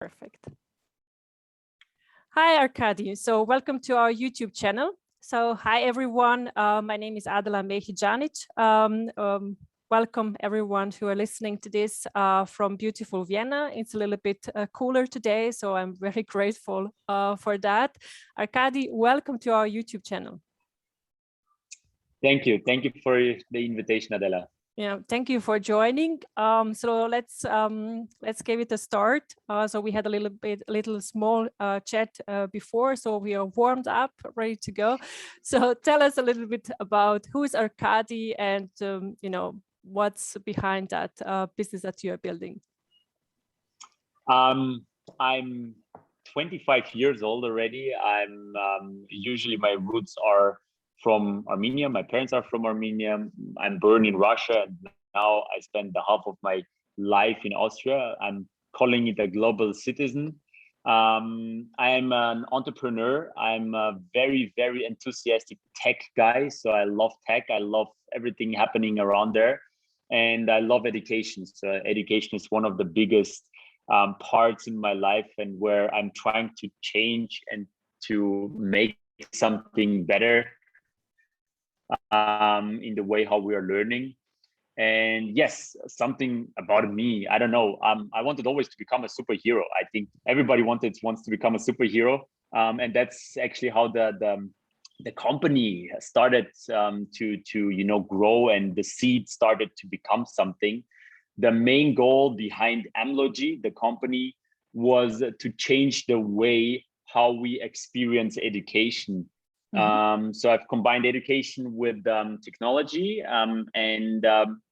Perfect. Hi, Arkadi. So welcome to our YouTube channel. So hi, everyone. My name is Adela Mehijanic. Welcome everyone who are listening to this from beautiful Vienna. It's a little bit cooler today, so I'm very grateful for that. Arkadi, welcome to our YouTube channel. Thank you. Thank you for the invitation, Adela. Yeah, thank you for joining. So let's give it a start. So we had a little small chat before, so we are warmed up, ready to go. So tell us a little bit about who is Arkadi and you know, what's behind that business that you are building. I'm 25 years old already. I'm usually my roots are from Armenia. My parents are from Armenia. I'm born in Russia, and now I spend the half of my life in Austria. I'm calling it a global citizen. I'm an entrepreneur. I'm a very, very enthusiastic tech guy. So I love tech. I love everything happening around there. And I love education. So education is one of the biggest parts in my life, and where I'm trying to change and to make something better in the way how we are learning. And yes, something about me, I don't know. I wanted always to become a superhero. I think everybody wants to become a superhero, and that's actually how the company started to you know, grow, and the seed started to become something. The main goal behind Amlogy, the company, was to change the way how we experience education. So I've combined education with technology and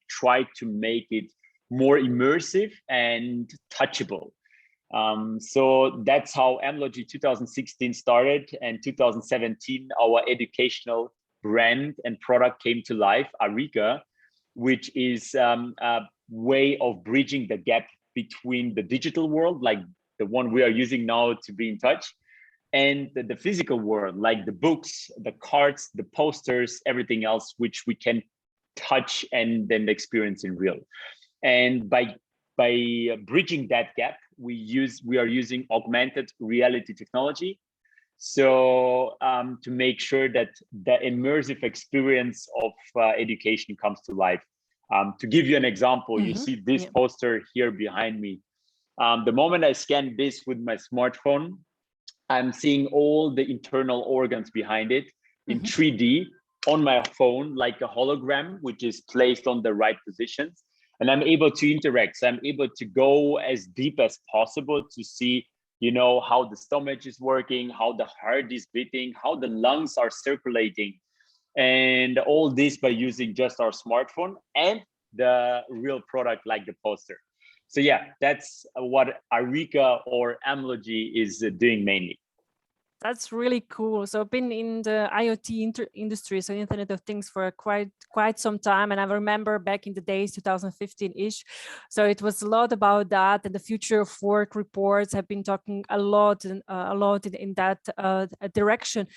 tried to make it more immersive and touchable. So that's how Amlogy 2016 started, and 2017 our educational brand and product came to life, Areeka, which is a way of bridging the gap between the digital world, like the one we are using now to be in touch, and the physical world, like the books, the cards, the posters, everything else, which we can touch and then experience in real. And by bridging that gap, we are using augmented reality technology. So to make sure that the immersive experience of education comes to life. To give you an example, you see this poster here behind me. The moment I scan this with my smartphone, I'm seeing all the internal organs behind it in 3D on my phone, like a hologram, which is placed on the right positions. And I'm able to interact. So I'm able to go as deep as possible to see, you know, how the stomach is working, how the heart is beating, how the lungs are circulating. And all this by using just our smartphone and the real product like the poster. So yeah, that's what Areeka or Amlogy is doing mainly. That's really cool. So I've been in the IoT industry, so Internet of Things, for quite some time. And I remember back in the days, 2015-ish. So it was a lot about that, and the future of work reports have been talking a lot in that direction.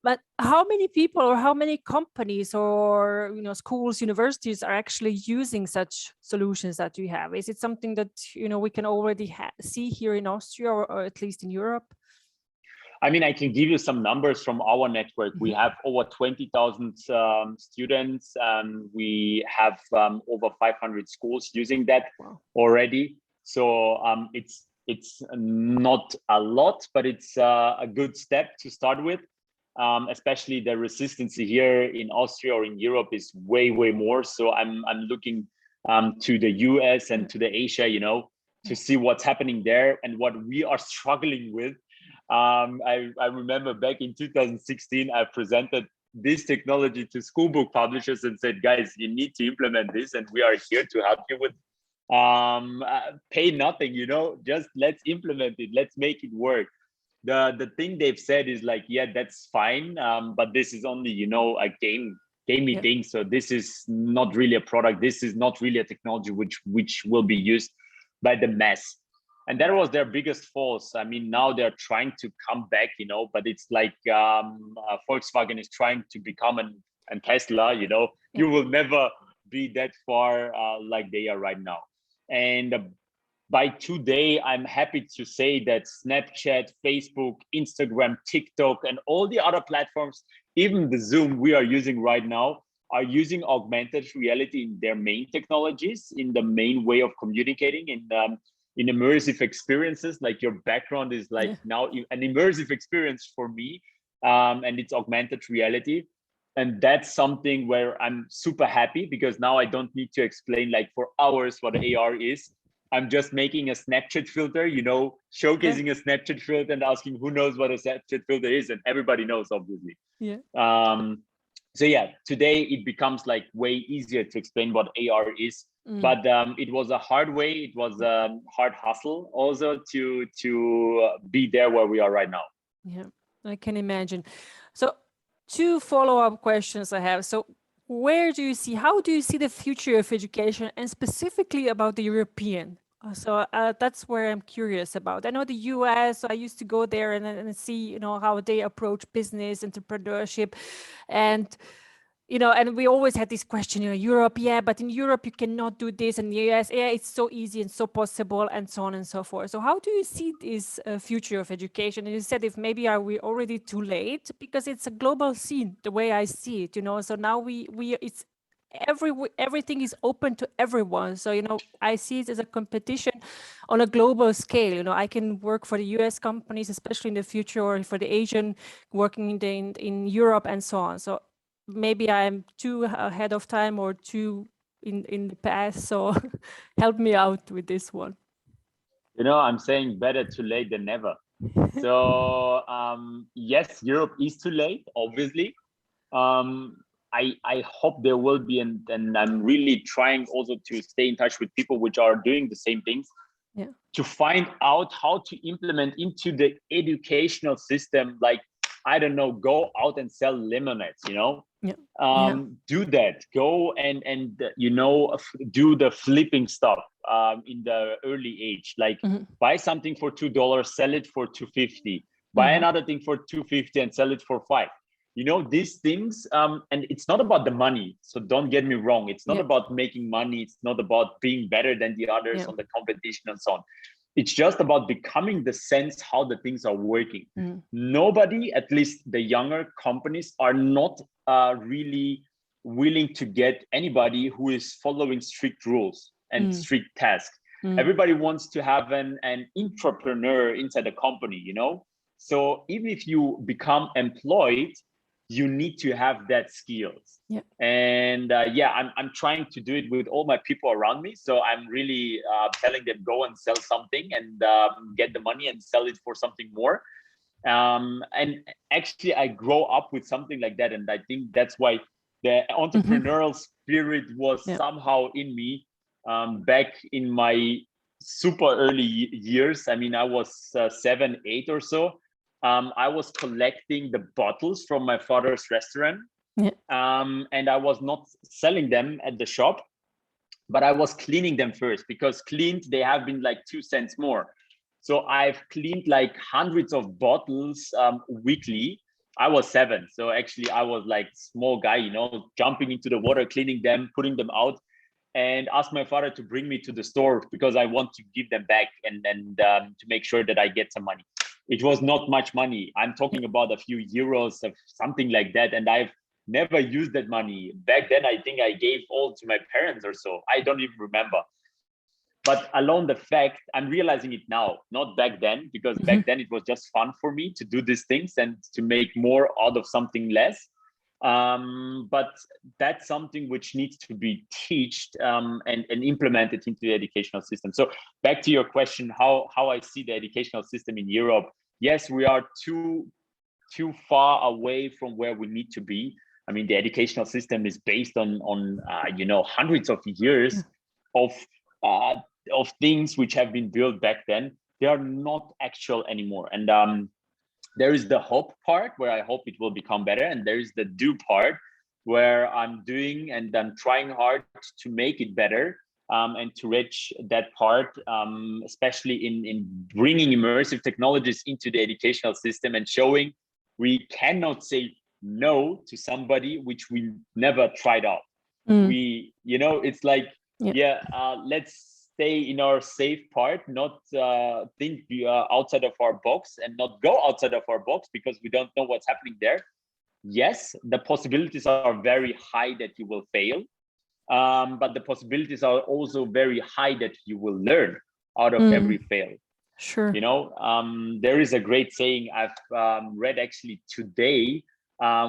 But how many people or how many companies or, you know, schools, universities are actually using such solutions that you have? Is it something that, you know, we can already see here in Austria, or at least in Europe? I mean, I can give you some numbers from our network. We have over 20,000 students. We have over 500 schools using that already. So it's not a lot, but it's a good step to start with. Especially the resistance here in Austria or in Europe is way more. So I'm looking to the US and to the Asia, you know, to see what's happening there and what we are struggling with. I remember back in 2016, I presented this technology to school book publishers and said, guys, you need to implement this, and we are here to help you with pay nothing, you know, just let's implement it, let's make it work. The thing they've said is like, yeah, that's fine, but this is only, you know, a gamey thing. So this is not really a product. This is not really a technology which will be used by the mass. And that was their biggest false. I mean, now they're trying to come back, you know, but it's like Volkswagen is trying to become an Tesla, you know, you will never be that far like they are right now. And by today, I'm happy to say that Snapchat, Facebook, Instagram, TikTok, and all the other platforms, even the Zoom we are using right now, are using augmented reality in their main technologies, in the main way of communicating, in immersive experiences. Like your background is like now an immersive experience for me, and it's augmented reality. And that's something where I'm super happy, because now I don't need to explain like for hours what AR is. I'm just making a Snapchat filter, you know, showcasing a Snapchat filter and asking who knows what a Snapchat filter is, and everybody knows, obviously. So yeah, today it becomes like way easier to explain what AR is, but it was a hard way. It was a hard hustle also to be there where we are right now. Yeah, I can imagine. So 2 follow-up questions I have. So how do you see the future of education, and specifically about the European? So that's where I'm curious about. I know the US, so I used to go there and see, you know, how they approach business, entrepreneurship, and you know, and we always had this question, you know, Europe, yeah, but in Europe you cannot do this, and the US, yeah, it's so easy and so possible, and so on and so forth. So how do you see this future of education? And you said, if maybe are we already too late, because it's a global scene, the way I see it, you know. So now it's everything is open to everyone. So, you know, I see it as a competition on a global scale. You know, I can work for the US companies, especially in the future, or for the Asian working in Europe and so on. So maybe I'm too ahead of time or too in the past. So help me out with this one. You know, I'm saying better too late than never. So yes, Europe is too late, obviously. I hope there will be, and I'm really trying also to stay in touch with people which are doing the same things, to find out how to implement into the educational system, like, I don't know, go out and sell lemonades, you know. Do that, go and you know, do the flipping stuff in the early age, like buy something for $2, sell it for $2.50, buy another thing for $2.50 and sell it for $5. You know, these things, and it's not about the money, so don't get me wrong, it's not about making money, it's not about being better than the others on the competition and so on. It's just about becoming the sense how the things are working. Nobody, at least the younger companies, are not really willing to get anybody who is following strict rules and strict tasks. Everybody wants to have an entrepreneur inside the company, you know. So even if you become employed, you need to have that skills. And I'm trying to do it with all my people around me. So I'm really telling them, go and sell something and get the money and sell it for something more. And actually I grow up with something like that, and I think that's why the entrepreneurial spirit was somehow in me back in my super early years. I mean, I was 7, 8 or so. I was collecting the bottles from my father's restaurant, and I was not selling them at the shop, but I was cleaning them first, because cleaned, they have been like 2 cents more. So I've cleaned like hundreds of bottles weekly. I was 7, so actually I was like small guy, you know, jumping into the water, cleaning them, putting them out, and asked my father to bring me to the store because I want to give them back and to make sure that I get some money. It was not much money. I'm talking about a few euros of something like that. And I've never used that money. Back then, I think I gave all to my parents or so. I don't even remember. But alone the fact, I'm realizing it now, not back then, because back then it was just fun for me to do these things and to make more out of something less. But that's something which needs to be taught and implemented into the educational system. So back to your question, how I see the educational system in Europe. Yes, we are too far away from where we need to be. I mean, the educational system is based on you know, hundreds of years of things which have been built back then. They are not actual anymore. And there is the hope part where I hope it will become better, and there is the do part where I'm doing and I'm trying hard to make it better and to reach that part, especially in bringing immersive technologies into the educational system and showing we cannot say no to somebody which we never tried out. We, you know, it's like, let's stay in our safe part, not think outside of our box, and not go outside of our box because we don't know what's happening there, yes, the possibilities are very high that you will fail. But the possibilities are also very high that you will learn out of every fail. Sure. You know, there is a great saying I've read actually today,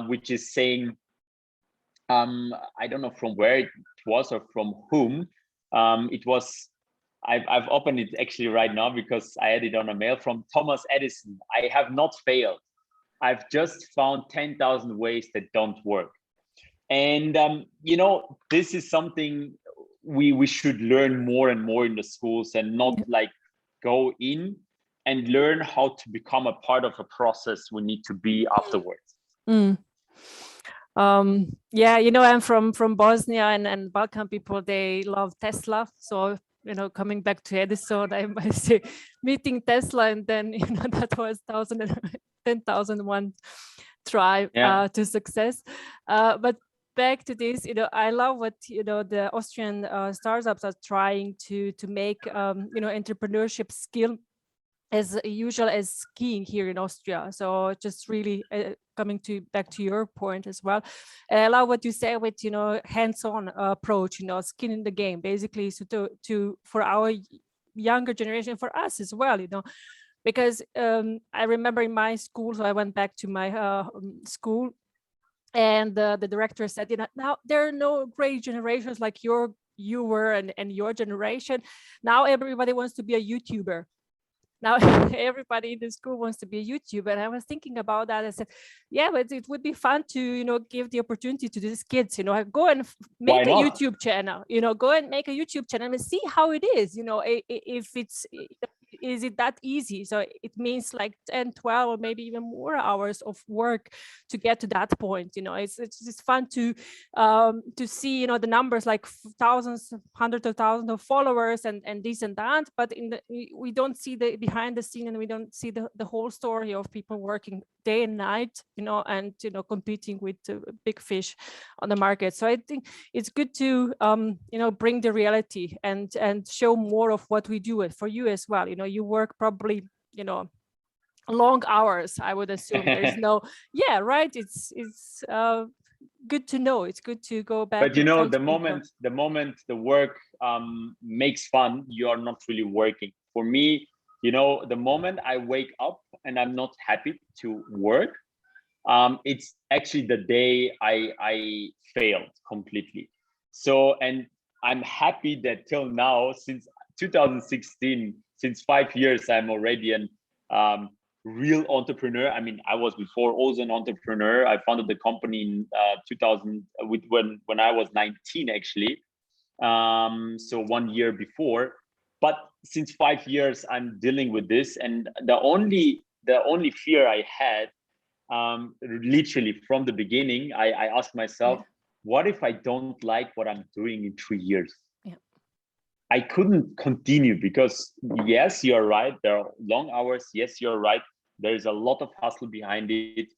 which is saying, I don't know from where it was or from whom. It was, I've opened it actually right now because I had it on a mail from Thomas Edison. I have not failed. I've just found 10,000 ways that don't work. And, you know, this is something we should learn more and more in the schools, and not like go in and learn how to become a part of a process we need to be afterwards. Yeah, you know, I'm from Bosnia, and Balkan people, they love Tesla. So, you know, coming back to Edison, I say meeting Tesla, and then, you know, that was 10,001 try to success. But back to this, you know, I love what, you know, the Austrian startups are trying to make, you know, entrepreneurship skill as usual as skiing here in Austria. So just really coming back to your point as well. I love what you say with, you know, hands-on approach, you know, skin in the game, basically, so to for our younger generation, for us as well, you know, because I remember in my school, so I went back to my school, and the director said, you know, now there are no great generations like you were and your generation. Now everybody wants to be a YouTuber. Now everybody in the school wants to be a YouTuber. And I was thinking about that. I said, yeah, but it would be fun to, you know, give the opportunity to these kids, you know, go and make a YouTube channel, you know, go and make a YouTube channel and see how it is, you know, if it's, is it that easy? So it means like 10, 12, or maybe even more hours of work to get to that point. You know, it's just fun to see, you know, the numbers, like thousands, hundreds of thousands of followers and this and that, but we don't see the behind the scene, and we don't see the whole story of people working day and night, you know, and, you know, competing with big fish on the market. So I think it's good to, you know, bring the reality and show more of what we do. For you as well, you know, you work probably, you know, long hours, I would assume. There's no, yeah, right. It's good to know. It's good to go back. But, you know, the moment the work makes fun, you are not really working. For me, you know, the moment I wake up and I'm not happy to work, it's actually the day I failed completely. So, and I'm happy that till now, since 2016, since 5 years, I'm already an real entrepreneur. I mean, I was before also an entrepreneur. I founded the company in 2000 when I was 19, actually. So 1 year before. But since 5 years, I'm dealing with this, and the only fear I had, literally from the beginning, I asked myself, what if I don't like what I'm doing in 3 years? Yeah. I couldn't continue because, yes, you're right, there are long hours. Yes, you're right, there is a lot of hustle behind it,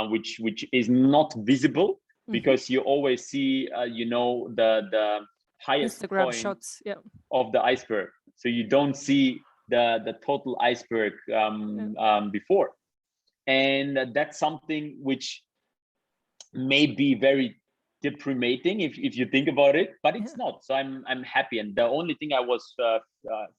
which is not visible because you always see, you know, the highest Instagram point shots, of the iceberg. So you don't see the total iceberg before. And that's something which may be very deprimating if you think about it, but it's not. So I'm happy. And the only thing I was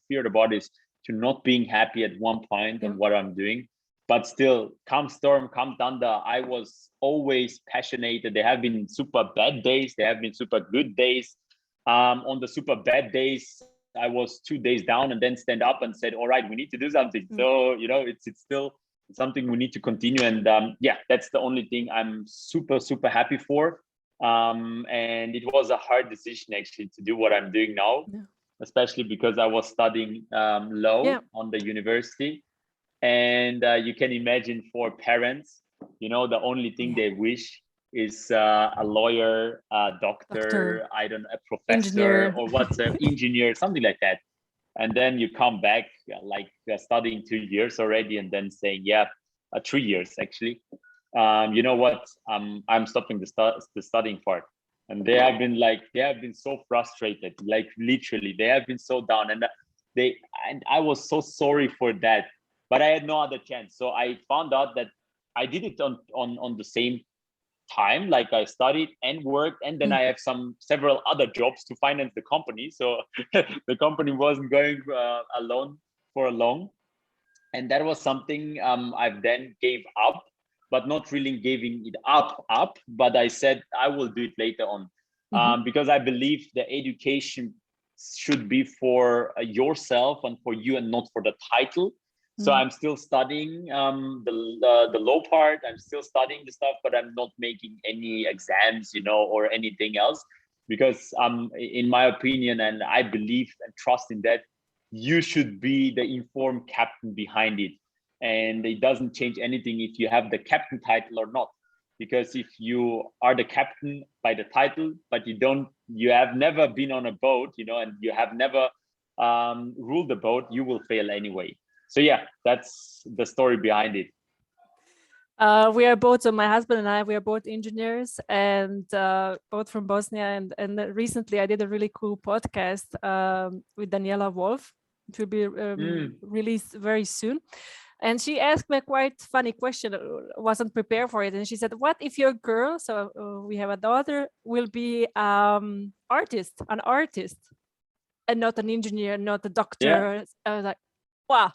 feared about is to not being happy at one point on what I'm doing. But still, come storm, come thunder, I was always passionate. There have been super bad days, there have been super good days. On the super bad days, I was 2 days down and then stand up and said, all right, we need to do something. So, you know, it's still something we need to continue. And yeah, that's the only thing I'm super happy for. And it was a hard decision actually to do what I'm doing now, especially because I was studying law on the university. And you can imagine, for parents, you know, the only thing they wish is a lawyer, a doctor, I don't know, a professor, engineer, or what's an engineer, something like that. And then you come back like studying 2 years already, and then saying, 3 years actually. You know what? I'm stopping the studying part. And they have been so frustrated, like literally, they have been so down. And I was so sorry for that, but I had no other chance. So I found out that I did it on the same time, like I studied and worked, and then I have several other jobs to finance the company. So the company wasn't going alone for long. And that was something I've then gave up, but not really giving it up, but I said I will do it later on, because I believe the education should be for yourself and for you, and not for the title. So I'm still studying the low part. I'm still studying the stuff, but I'm not making any exams, or anything else, because in my opinion, and I believe and trust in that, you should be the informed captain behind it. And it doesn't change anything if you have the captain title or not, because if you are the captain by the title, but you have never been on a boat, and you have never ruled the boat, you will fail anyway. So yeah, that's the story behind it. We are both, so my husband and I, we are both engineers, and both from Bosnia. And recently I did a really cool podcast with Daniela Wolf. It will be released very soon. And she asked me a quite funny question. Wasn't prepared for it. And she said, what if your girl, so we have a daughter, will be an artist, and not an engineer, not a doctor? Yeah. I was like, wow.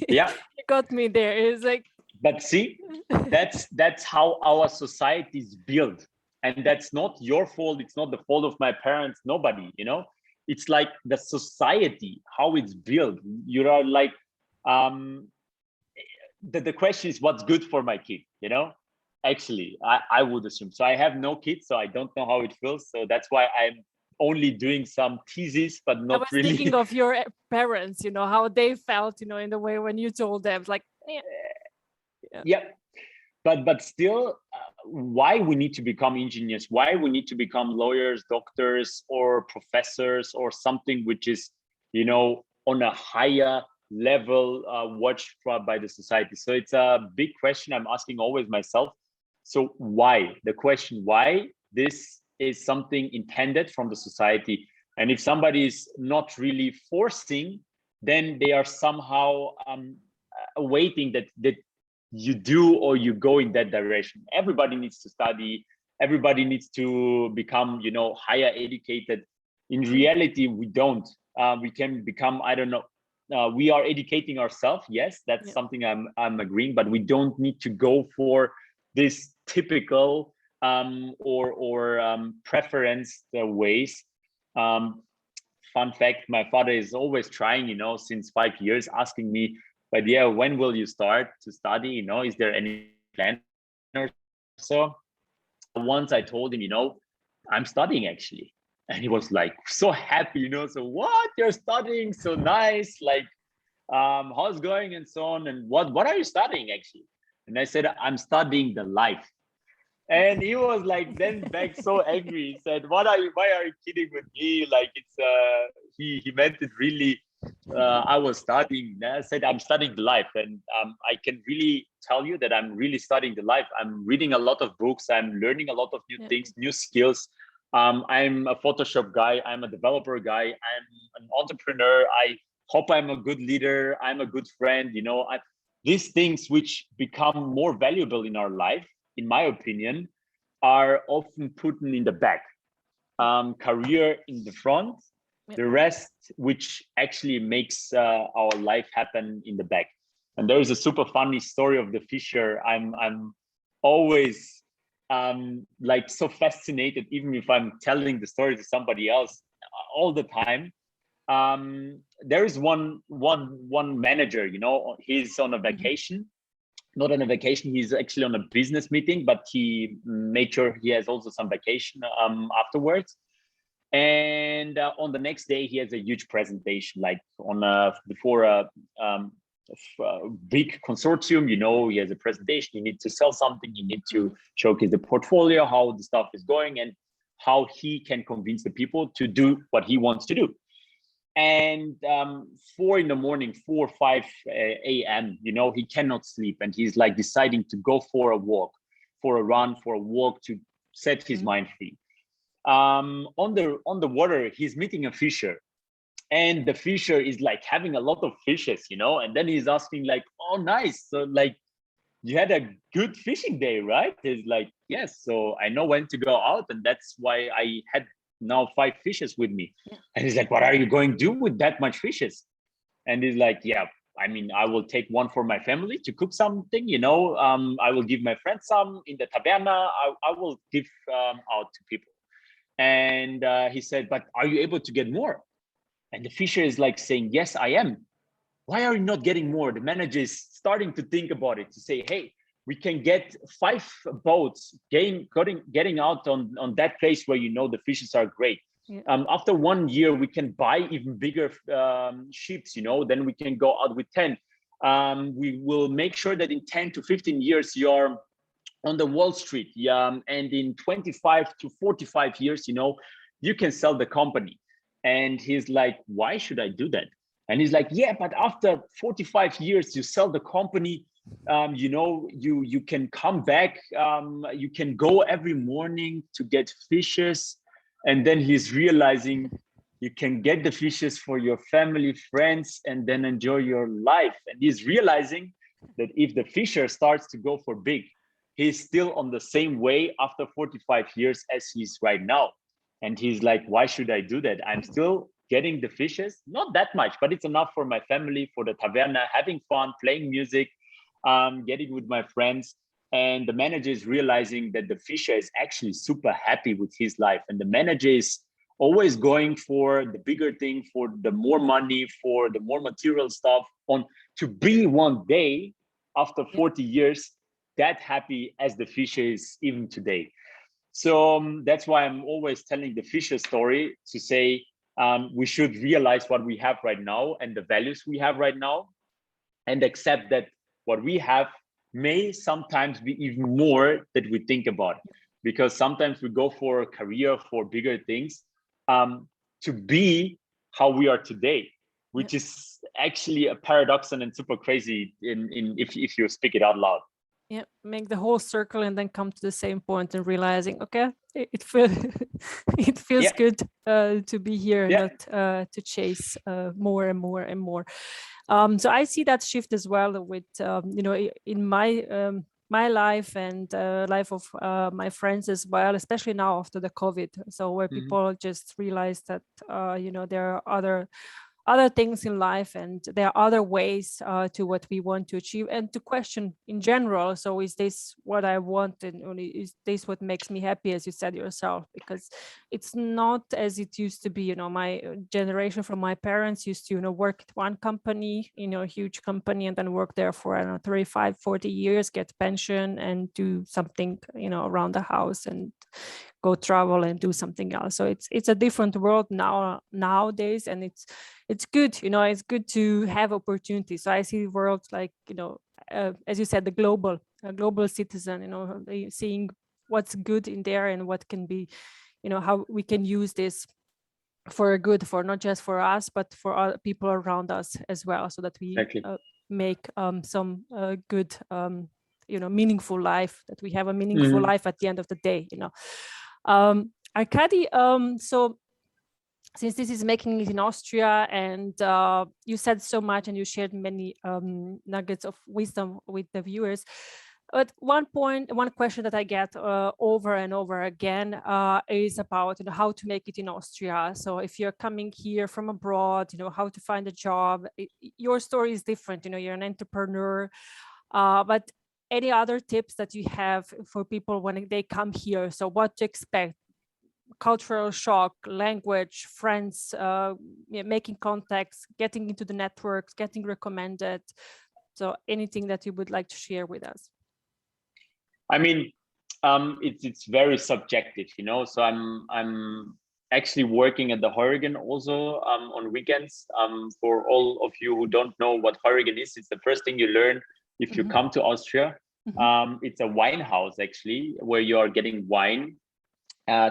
Yeah. You got me there. It's like, but see, that's how our society is built. And that's not your fault. It's not the fault of my parents, nobody, it's like the society, how it's built. You are like, the question is what's good for my kid, actually, I would assume. So I have no kids, so I don't know how it feels. So that's why I'm only doing some thesis, but not I was really thinking of your parents, how they felt, in the way when you told them, like, yeah. But still, why we need to become engineers, why we need to become lawyers, doctors, or professors, or something which is, on a higher level watched by the society. So it's a big question I'm asking always myself. So why? The question why, this is something intended from the society. And if somebody is not really forcing, then they are somehow waiting that you do, or you go in that direction. Everybody needs to study. Everybody needs to become, higher educated. In reality, we don't. We can become, I don't know. We are educating ourselves. Yes, that's something I'm agreeing. But we don't need to go for this typical or preference ways. Fun fact: my father is always trying, since 5 years, asking me, but yeah, when will you start to study? Is there any plan or so? Once I told him, I'm studying actually. And he was like so happy, so what, you're studying? So nice. Like, how's it going and so on? And what are you studying actually? And I said, I'm studying the life. And he was like, then back so angry. He said, why are you kidding with me? Like, it's he meant it really. I was studying. I said, I'm studying the life. And I can really tell you that I'm really studying the life. I'm reading a lot of books. I'm learning a lot of new things, new skills. I'm a Photoshop guy. I'm a developer guy. I'm an entrepreneur. I hope I'm a good leader. I'm a good friend. These things which become more valuable in our life, in my opinion, are often put in the back. Career in the front, the rest, which actually makes our life happen, in the back. And there is a super funny story of the fisher. I'm always like so fascinated, even if I'm telling the story to somebody else all the time. There is one manager, he's on a vacation. Not on a vacation, he's actually on a business meeting, but he made sure he has also some vacation afterwards. And on the next day, he has a huge presentation, like before a big consortium. He has a presentation. You need to sell something. You need to showcase the portfolio, how the stuff is going, and how he can convince the people to do what he wants to do. And 4 or 5 a.m., he cannot sleep, and he's like deciding to go for a walk, for a run, for a walk, to set his mind free. On the water, he's meeting a fisher, and the fisher is like having a lot of fishes, you know, and then he's asking like, oh, nice. So like, you had a good fishing day, right? He's like, yes. So I know when to go out, and that's why I had now 5 fishes with me. Yeah. And he's like, what are you going to do with that much fishes? And he's like, yeah, I mean, I will take one for my family to cook something, you know. I will give my friends some in the taberna. I will give out to people. And he said, but are you able to get more? And the fisher is like saying, yes, I am. Why are you not getting more? The manager is starting to think about it, to say, hey, we can get 5 boats getting out on that place where you know the fishes are great. Yeah. After 1 year, we can buy even bigger ships, you know, then we can go out with 10. We will make sure that in 10 to 15 years, you're on the Wall Street. And in 25 to 45 years, you know, you can sell the company. And he's like, why should I do that? And he's like, yeah, but after 45 years, you sell the company, you know, you can come back, you can go every morning to get fishes. And then he's realizing you can get the fishes for your family, friends, and then enjoy your life. And he's realizing that if the fisher starts to go for big, he's still on the same way after 45 years as he's right now. And he's like, why should I do that? I'm still getting the fishes, not that much, but it's enough for my family, for the taverna, having fun, playing music, getting with my friends. And the manager is realizing that the fisher is actually super happy with his life. And the manager is always going for the bigger thing, for the more money, for the more material stuff, on to be one day after 40 years that happy as the fisher is even today. So that's why I'm always telling the fisher story, to say we should realize what we have right now and the values we have right now, and accept that what we have may sometimes be even more that we think about. Because sometimes we go for a career, for bigger things, to be how we are today, which is actually a paradox and super crazy if you speak it out loud. Yeah, make the whole circle and then come to the same point and realizing, okay, it feels it feels good to be here and not to chase more and more and more. So I see that shift as well with you know, in my life and life of my friends as well, especially now after the COVID. So where people just realize that you know, there are other things in life, and there are other ways to what we want to achieve, and to question in general. So is this what I want, and is this what makes me happy, as you said yourself? Because it's not as it used to be. You know, my generation from my parents used to, you know, work at one company, you know, a huge company, and then work there for, I don't know, 35, 40 years, get pension and do something, you know, around the house and go travel and do something else. So it's a different world nowadays, and it's good, you know, it's good to have opportunities. So I see worlds like, you know, as you said, the global citizen, you know, seeing what's good in there and what can be, you know, how we can use this for good, for not just for us, but for other people around us as well, so that we make some good, you know, meaningful life, that we have a meaningful life at the end of the day, you know. Arkadi, so since this is making it in Austria, and you said so much and you shared many nuggets of wisdom with the viewers, but one question that I get over and over again is about, you know, how to make it in Austria. So if you're coming here from abroad, you know, how to find a job. Your story is different, you know, you're an entrepreneur, but any other tips that you have for people when they come here? So what to expect? Cultural shock, language, friends, making contacts, getting into the networks, getting recommended. So anything that you would like to share with us? I mean, it's very subjective, you know. So I'm actually working at the Horrigan also on weekends. For all of you who don't know what Horrigan is, it's the first thing you learn if you come to Austria. It's a wine house, actually, where you are getting wine,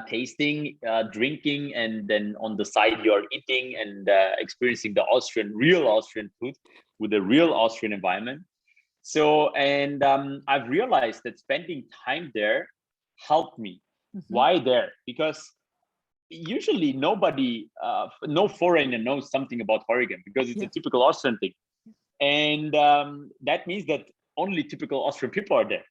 tasting, drinking, and then on the side you are eating and experiencing the real Austrian food with a real Austrian environment. So, and I've realized that spending time there helped me, Why there? Because usually nobody, no foreigner knows something about Oregon, because it's a typical Austrian thing. And that means that only typical Austrian people are there.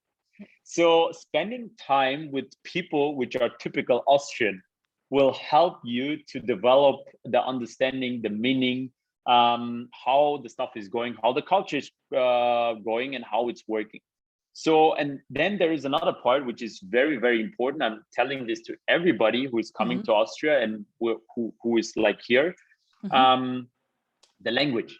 So spending time with people which are typical Austrian will help you to develop the understanding, the meaning, how the stuff is going, how the culture is going, and how it's working. So, and then there is another part which is very, very important. I'm telling this to everybody who is coming to Austria and who is like here, the language.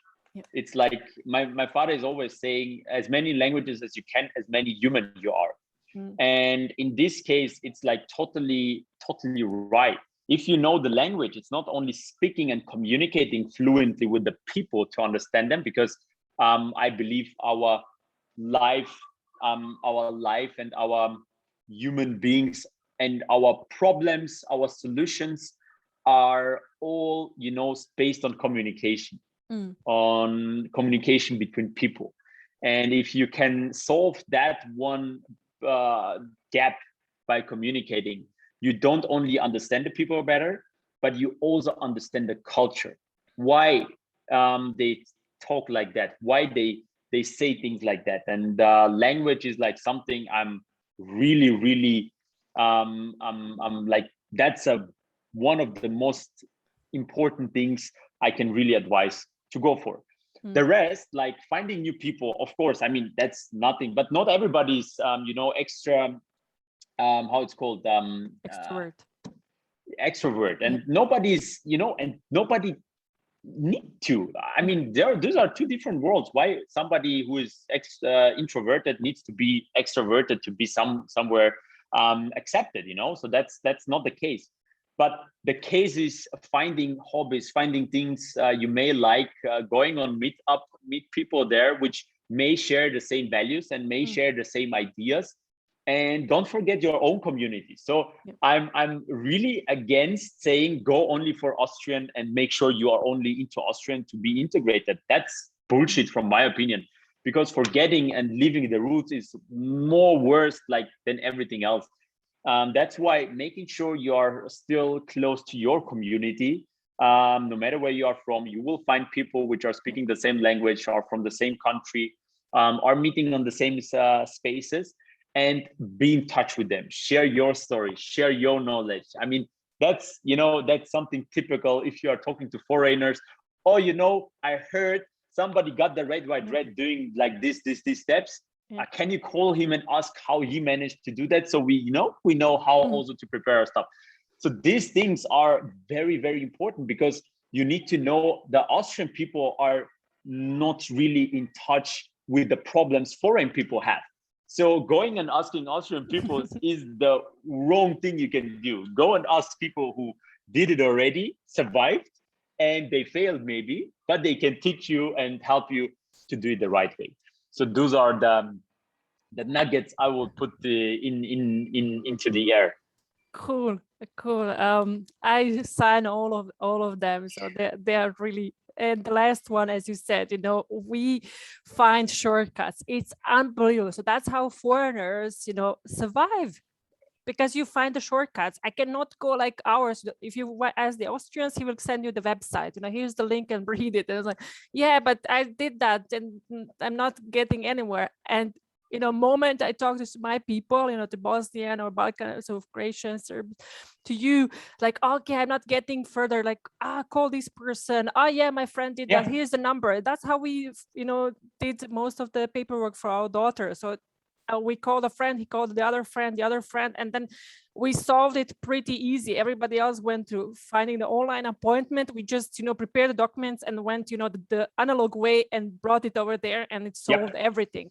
It's like my father is always saying, as many languages as you can, as many human you are. And in this case, it's like totally right. If you know the language, it's not only speaking and communicating fluently with the people to understand them, because I believe our life and our human beings and our problems, our solutions are all, based on communication, on communication between people. And if you can solve that one gap by communicating, you don't only understand the people better, but you also understand the culture, why they talk like that, why they say things like that. And language is like something I'm really I'm like, that's one of the most important things I can really advise to go for. The rest, like finding new people, of course, I mean, that's nothing, but not everybody's extra, how it's called, extrovert, and nobody's, and nobody need to. I mean, these are two different worlds. Why somebody who is introverted needs to be extroverted to be somewhere accepted, so that's not the case. But the case is finding hobbies, finding things you may like, going on meet people there which may share the same values and may share the same ideas. And don't forget your own community. So I'm really against saying go only for Austrian and make sure you are only into Austrian to be integrated. That's bullshit from my opinion, because forgetting and leaving the roots is more worse than everything else. That's why making sure you are still close to your community, no matter where you are from, you will find people which are speaking the same language, are from the same country, are meeting on the same spaces. And be in touch with them, share your story, share your knowledge. I mean, that's something typical if you are talking to foreigners. Oh, I heard somebody got the red, white, red doing like these steps. Can you call him and ask how he managed to do that? So we know how also to prepare our stuff. So these things are very, very important, because you need to know the Austrian people are not really in touch with the problems foreign people have. So going and asking Austrian people is the wrong thing you can do. Go and ask people who did it already, survived, and they failed maybe, but they can teach you and help you to do it the right way. So those are the nuggets I will put into the air. Cool. I sign all of them. So they are really. And the last one, as you said, we find shortcuts. It's unbelievable. So that's how foreigners, survive, because you find the shortcuts. I cannot go like ours. If you ask the Austrians, he will send you the website. Here's the link and read it. And it's like, yeah, but I did that and I'm not getting anywhere. And moment I talk to my people, to Bosnian or Balkan, so Croatians, or to you, like, okay, I'm not getting further, like, call this person. Oh yeah, my friend did that. Here's the number. That's how we, did most of the paperwork for our daughter. So we called a friend, he called the other friend, and then we solved it pretty easy. Everybody else went to finding the online appointment. We just, prepared the documents and went, the analog way and brought it over there, and it solved everything.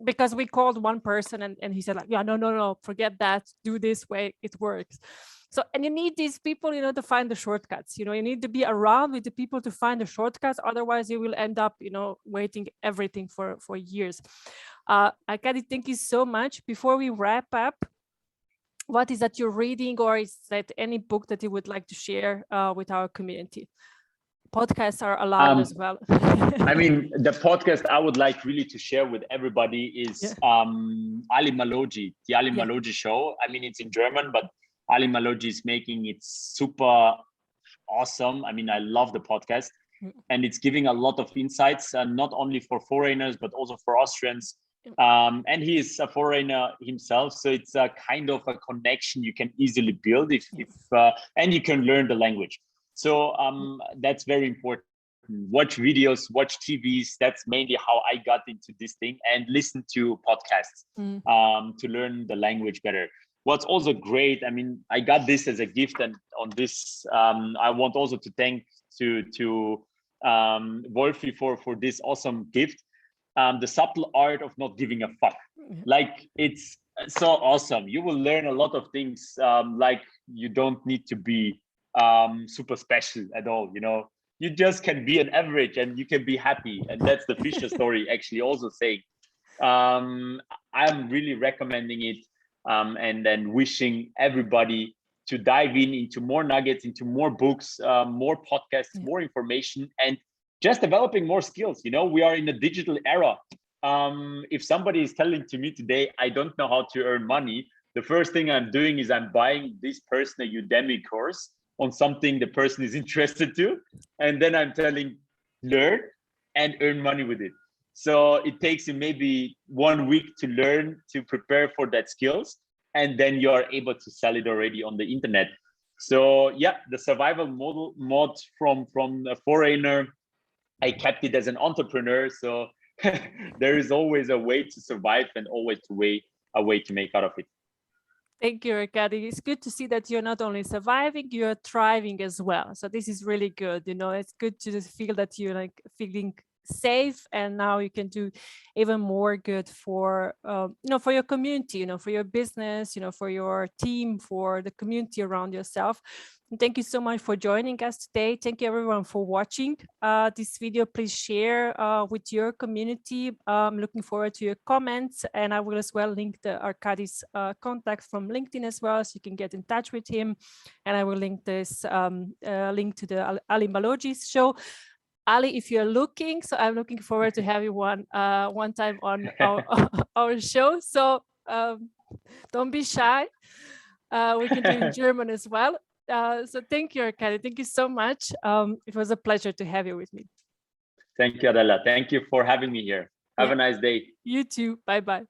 Because we called one person and he said like, yeah, no, forget that. Do this way, it works. So, and you need these people, to find the shortcuts. You need to be around with the people to find the shortcuts. Otherwise, you will end up, waiting everything for years. Arkadi, thank you so much. Before we wrap up, what is that you're reading, or is that any book that you would like to share with our community? Podcasts are allowed as well. I mean, the podcast I would like really to share with everybody is Ali Maloji, the Ali Maloji show. I mean, it's in German, but Ali Maloji is making. It's super awesome. I mean, I love the podcast, and it's giving a lot of insights, not only for foreigners, but also for Austrians. And he is a foreigner himself, so it's a kind of a connection you can easily build and you can learn the language. So that's very important. Watch videos, watch TVs. That's mainly how I got into this thing, and listen to podcasts to learn the language better. What's also great, I mean, I got this as a gift, and on this, I want also to thank to Wolfi for this awesome gift. The subtle art of not giving a fuck. Like, it's so awesome. You will learn a lot of things. Like, you don't need to be super special at all, you know. You just can be an average and you can be happy. And that's the Fisher story actually also saying. I'm really recommending it, and then wishing everybody to dive into more nuggets, into more books, more podcasts, more information, and just developing more skills. You know, we are in a digital era. If somebody is telling to me today, I don't know how to earn money, the first thing I'm doing is I'm buying this person a Udemy course on something the person is interested to. And then I'm telling, learn and earn money with it. So it takes you maybe 1 week to learn, to prepare for that skills. And then you're able to sell it already on the internet. So yeah, the survival mod from a foreigner, I kept it as an entrepreneur. So there is always a way to survive and always a way to make out of it. Thank you, Arkadi. It's good to see that you're not only surviving, you're thriving as well. So this is really good. You know, it's good to just feel that you're like feeling safe, and now you can do even more good for for your community, for your business, for your team, for the community around yourself. And thank you so much for joining us today. Thank you everyone for watching this video. Please share with your community. I'm looking forward to your comments, and I will as well link the Arkadis contact from LinkedIn as well, so you can get in touch with him. And I will link this link to the Ali Maloji's show. Ali, if you're looking, so I'm looking forward to have you one time on our show. So don't be shy. We can do it in German as well. So thank you, Arkadi. Thank you so much. It was a pleasure to have you with me. Thank you, Adela. Thank you for having me here. Have a nice day. You too. Bye-bye.